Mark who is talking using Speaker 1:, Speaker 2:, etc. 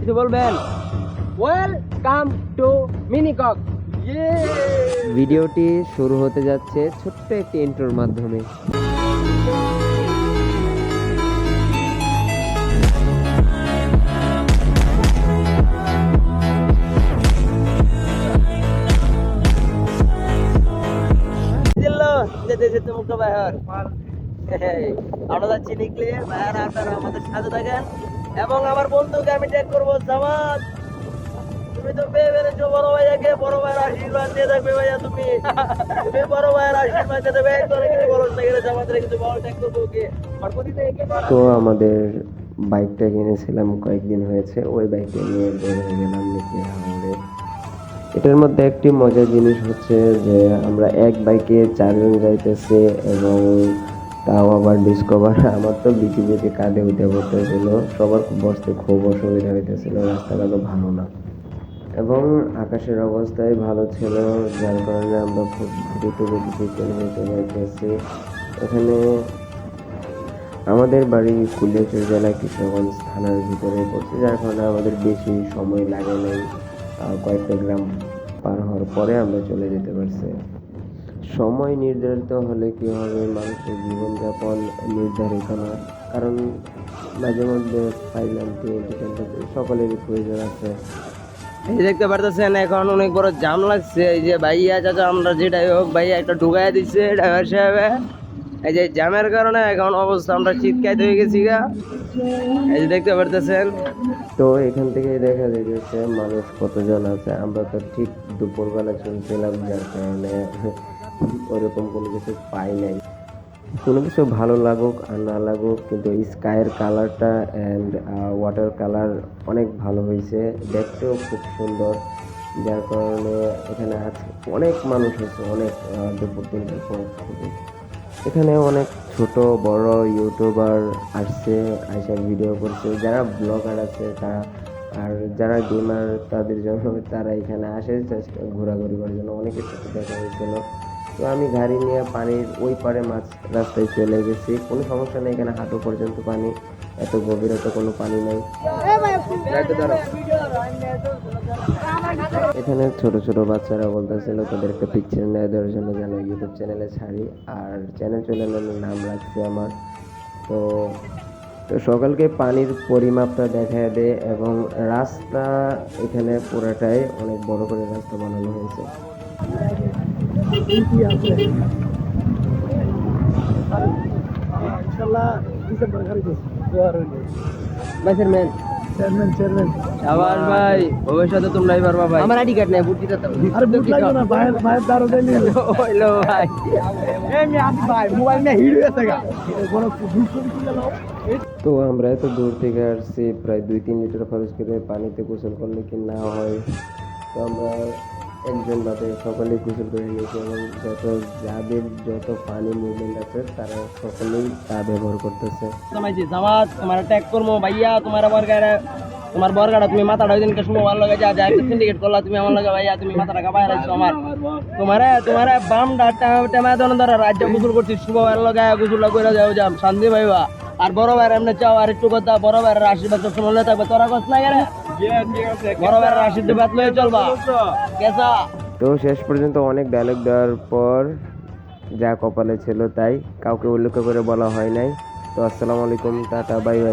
Speaker 1: কিছু বলবেন? Welcome to মিনিকক।
Speaker 2: ভিডিওটি শুরু হতে যাচ্ছে ছোট্ট একটি ইন্ট্রোর মাধ্যমে।
Speaker 1: আমরা যাচ্ছি নিকলে ভাইয়ার, আপনারা আমাদের সাথে থাকেন এবং আমার বন্ধুকে আমি ট্যাগ করবো জামাত। তুমি তো পেয়ে বেড়েছো বড় ভাইয়াকে, বড় ভাইয়ের আশীর্বাদ দিয়ে থাকবে ভাইয়া। তুমি তুমি বড় ভাইয়ের আশীর্বাদ দিয়ে দেবে। তোরা কিছু বড় থেকে জামাতের কিছু বড় ট্যাগ করবো ওকে।
Speaker 2: তো আমাদের বাইকটা কিনেছিলাম কয়েকদিন হয়েছে, ওই বাইকটা নিয়ে বের হয়ে গেলাম নিকলে হাওড়ে। এটার মধ্যে একটি মজার জিনিস হচ্ছে যে আমরা এক বাইকে 4 জন যাইতেছি এবং তাও আবার ডিসকভার। আমার তো বিচি বিচি কাঁধে উঠে পড়তেছিল, সবার বসতে খুব অসুবিধা হইতেছিল, রাস্তাঘাটও ভালো না এবং আকাশের অবস্থায় ভালো ছিল, যার কারণে আমরা খুব দ্রুত গতিতে চলে যেতে পারতেছি। এখানে আমাদের বাড়ি কুলিয়াচর জেলা কিশোরগঞ্জ থানার ভিতরে পড়ছে, যার কারণে আমাদের বেশি সময় লাগে নাই। কয়েকটা গ্রাম পার হওয়ার পরে আমরা চলে যেতে পারছি। সময় নির্ধারিত হলে কি হবে, মানুষের জীবনযাপন নির্ধারিত না, কারণ মাঝে মধ্যে ফাইনান্সি এন্টারটেনমেন্ট সকলেরই প্রয়োজন আছে।
Speaker 1: এই যে দেখতে পারতেছেন এখন অনেক বড় জাম লাগছে। এই যে ভাইয়া চাচা আমরা যেটাই হোক ভাইয়া একটা ঢুকাই দিচ্ছে ড্রাইভার সাহেবে। এই যে জ্যামের কারণে এখন অবস্থা আমরা চিৎকাইতে হয়ে গেছি গা। এই যে দেখতে পারতেছেন।
Speaker 2: তো এখান থেকে দেখা যাচ্ছে মানুষ কতজন আছে। আমরা তো ঠিক দুপুরবেলা চলছিলাম, যার কারণে ওরকম কোনো কিছু পাই নাই। কোনো কিছু ভালো লাগুক আর না লাগুক, কিন্তু স্কাইয়ের কালারটা অ্যান্ড ওয়াটার কালার অনেক ভালো হয়েছে, দেখতেও খুব সুন্দর, যার কারণে এখানে আজকে অনেক মানুষ হয়েছে, অনেক দুপুর 3টার পর থেকে। এখানে অনেক ছোট বড় ইউটিউবার আসছে, আইসা ভিডিও করছে, যারা ব্লগার আছে তারা, আর যারা গেমার তাদের জন্য তারা এখানে আসে ঘোরাঘুরি করার জন্য। অনেকের সাথে দেখা হয়েছিল। তো আমি গাড়ি নিয়ে পানির ওই পারে মাছ রাস্তায় চলে গেছি, কোনো সমস্যা নেই, এখানে হাঁটু পর্যন্ত পানি, এত গভীরতা কোনো পানি নেই। এখানে ছোট ছোট বাচ্চারা বলতেছিল তাদের একটা পিকচার নিয়ে দেওয়ার জন্য, যেন ইউটিউব চ্যানেলে ছাড়ি, আর চ্যানেলের নাম রাখছি আমার। তো তো সকালকে পানির পরিমাপটা দেখায় দেয় এবং রাস্তা এখানে পুরাটাই অনেক বড় করে রাস্তা বানানো হয়েছে।
Speaker 1: আবার ভাই ভবিষ্যতে তোমরাই পারবা ভাই। আমার আইডি কার্ড নাই, ভোট দিতে আরে ভোট লাগবে না ভাই, ভাই দারো দেন হইলো ভাই। এমনি আমি ভাই মোবাইল নিয়ে হিড় হয়েছে গা বড়
Speaker 2: তো আমরা এত দূর থেকে আসছি, প্রায় 2-3 লিটার খরচ করে পানিতে গোসল করলে কি না হয়। তো আমরা একজন বাদে সকলেই গোসল করে নিয়েছি এবং যাদের যত পানি মুভমেন্ট আছে তারা সকলেই তা ব্যবহার করতেছে।
Speaker 1: তোমায় যে জামাত তোমার ট্যাগ করবো ভাইয়া, তোমার বর্গাটা তুমি মাথাটা ওই দিনকে শুনো ভালো লাগে, যা একটা সিন্ডিকেট করলা তুমি আমার লাগে ভাইয়া, তুমি মাথাটা কাপায় রাখছো আমার। তোমারে বামটা টেমা দন ধরে রাজ্য গোসল করছিস, শুভ ভালো লাগে গোসলটা করে যাও, যাম শান্তি ভাইবা। আর বড় ভাইয়ের এমনি চাও আর একটু কথা, বড় ভাইয়ের আশীর্বাদ সবসময় লয়ে থাকবে, তোরা কষ্ট নাই রে, বড় ভাইয়ের আশীর্বাদ লয়ে চলবা কেসা।
Speaker 2: তো শেষ পর্যন্ত অনেক ডায়লগ দেওয়ার পর যা কপালে ছিল তাই, কাউকে উল্লেখ করে বলা হয় নাই। তো আসসালামু আলাইকুম, টাটা, বাই বাই।